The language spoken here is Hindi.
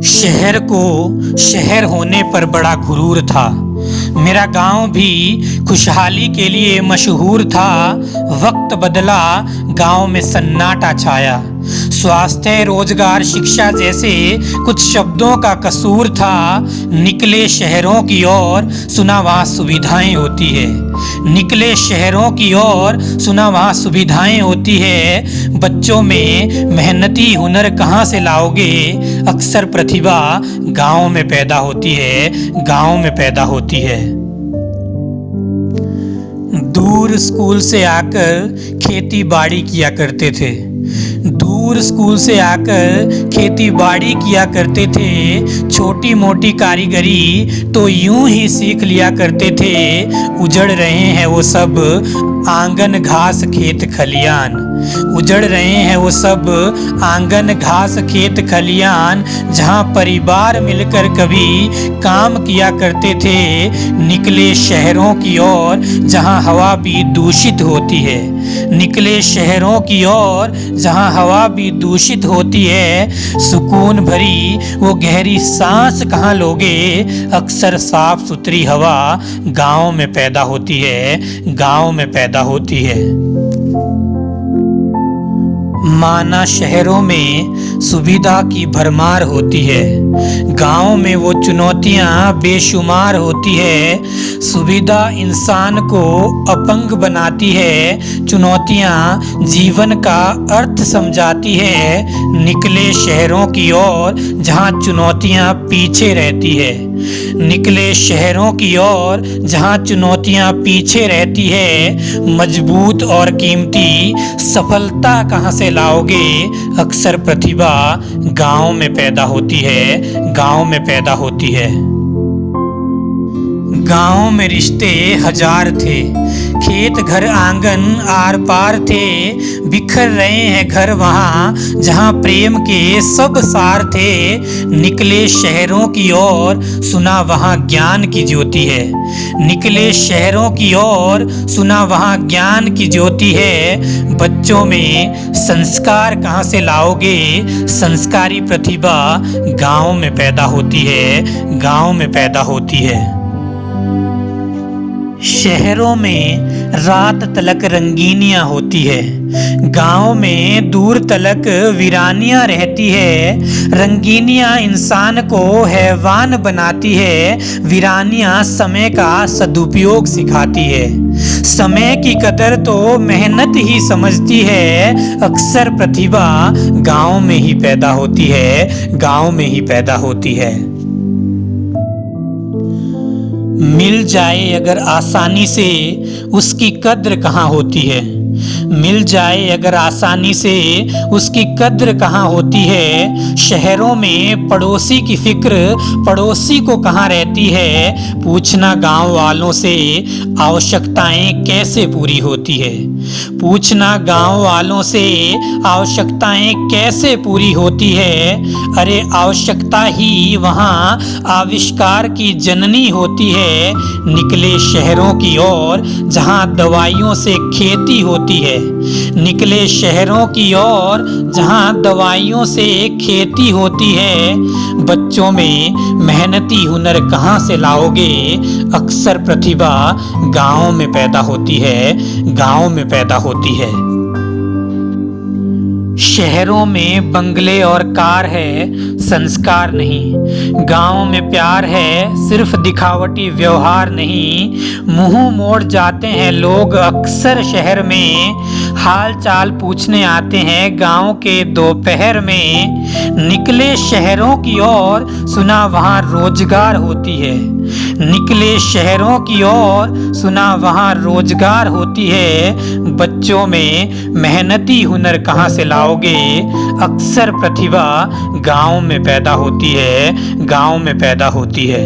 शहर को शहर होने पर बड़ा गुरूर था। मेरा गांव भी खुशहाली के लिए मशहूर था। वक्त बदला, गांव में सन्नाटा छाया। स्वास्थ्य, रोजगार, शिक्षा जैसे कुछ शब्दों का कसूर था। निकले शहरों की ओर, सुना वहाँ सुविधाएं होती है। निकले शहरों की ओर, सुना वहाँ सुविधाएं होती है। बच्चों में मेहनती हुनर कहाँ से लाओगे? अक्सर प्रतिभा गांव में पैदा होती है, गांव में पैदा होती है। दूर स्कूल से आकर खेती बाड़ी किया करते थे। दूर स्कूल से आकर खेती बाड़ी किया करते थे। छोटी मोटी कारीगरी तो यूं ही सीख लिया करते थे। उजड़ रहे हैं वो सब आंगन घास खेत खलियान। उजड़ रहे हैं वो सब आंगन घास खेत खलियान, जहां परिवार मिलकर कभी काम किया करते थे। निकले शहरों की ओर, जहां हवा भी दूषित होती है। निकले शहरों की ओर, जहां हवा भी दूषित होती है। सुकून भरी वो गहरी सांस कहाँ लोगे? अक्सर साफ सुथरी हवा गांव में पैदा होती है, गांव में पैदा होती है। माना शहरों में सुविधा की भरमार होती है, गांव में वो चुनौतियां बेशुमार होती है। सुविधा इंसान को अपंग बनाती है, चुनौतियां जीवन का अर्थ समझाती है। निकले शहरों की ओर, जहां चुनौतियां पीछे रहती है। निकले शहरों की ओर, जहां चुनौतियां पीछे रहती है। मजबूत और कीमती सफलता कहां से लाओगे? अक्सर प्रतिभा गांव में पैदा होती है, गांव में पैदा होती है। गांव में रिश्ते हजार थे, खेत घर आंगन आर पार थे। बिखर रहे हैं घर वहाँ, जहाँ प्रेम के सब सार थे। निकले शहरों की ओर, सुना वहाँ ज्ञान की ज्योति है। निकले शहरों की ओर, सुना वहाँ ज्ञान की ज्योति है। बच्चों में संस्कार कहाँ से लाओगे? संस्कारी प्रतिभा गांव में पैदा होती है, गांव में पैदा होती है। शहरों में रात तलक रंगीनियां होती है, गांव में दूर तलक वीरानियां रहती है। रंगीनियां इंसान को हैवान बनाती है, वीरानियां समय का सदुपयोग सिखाती है। समय की कदर तो मेहनत ही समझती है। अक्सर प्रतिभा गांव में ही पैदा होती है, गांव में ही पैदा होती है। मिल जाए अगर आसानी से, उसकी कद्र कहाँ होती है? मिल जाए अगर आसानी से, उसकी कद्र कहाँ होती है? शहरों में पड़ोसी की फिक्र पड़ोसी को कहाँ रहती है? पूछना गांव वालों से आवश्यकताएं कैसे पूरी होती है। पूछना गांव वालों से आवश्यकताएं कैसे पूरी होती है। अरे आवश्यकता ही वहाँ आविष्कार की जननी होती है। निकले शहरों की ओर, जहाँ दवाइयों से खेती होती है। निकले शहरों की ओर, जहाँ दवाइयों से खेती होती है। बच्चों में मेहनती हुनर कहाँ से लाओगे? अक्सर प्रतिभा गांव में पैदा होती है, गांव में पैदा होती है। शहरों में बंगले और कार है, संस्कार नहीं। गांव में प्यार है, सिर्फ दिखावटी व्यवहार नहीं। मुंह मोड़ जाते हैं लोग अक्सर शहर में, हाल चाल पूछने आते हैं गांव के दोपहर में। निकले शहरों की ओर, सुना वहाँ रोजगार होती है। निकले शहरों की ओर, सुना वहाँ रोजगार होती है। बच्चों में मेहनती हुनर कहाँ से लाओगे? अक्सर प्रतिभा गांव में पैदा होती है, गांव में पैदा होती है।